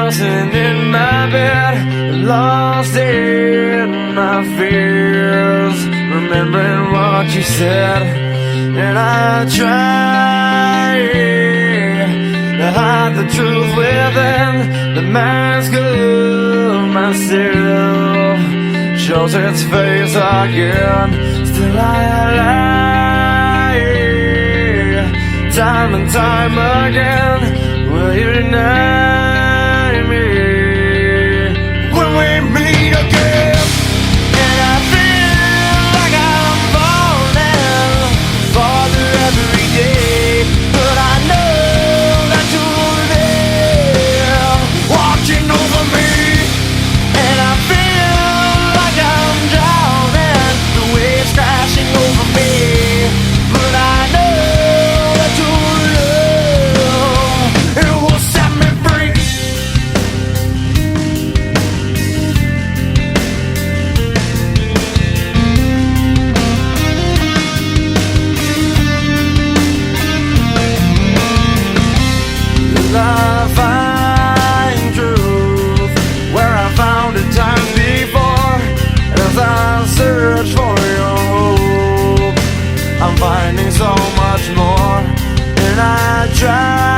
tossing in my bed, lost in my fears, remembering what you said. And I try to hide the truth within the mask of myself, shows its face again. Still I lie, time and time again. Will you deny me when we meet again? And I feel like I'm falling farther every day, but I know that you're there, watching over me. And I feel like I'm drowning, the waves crashing over me, but I know that your love, it will set me free. I find truth where I found it time before. As I search for your hope, I'm finding so much more. And I try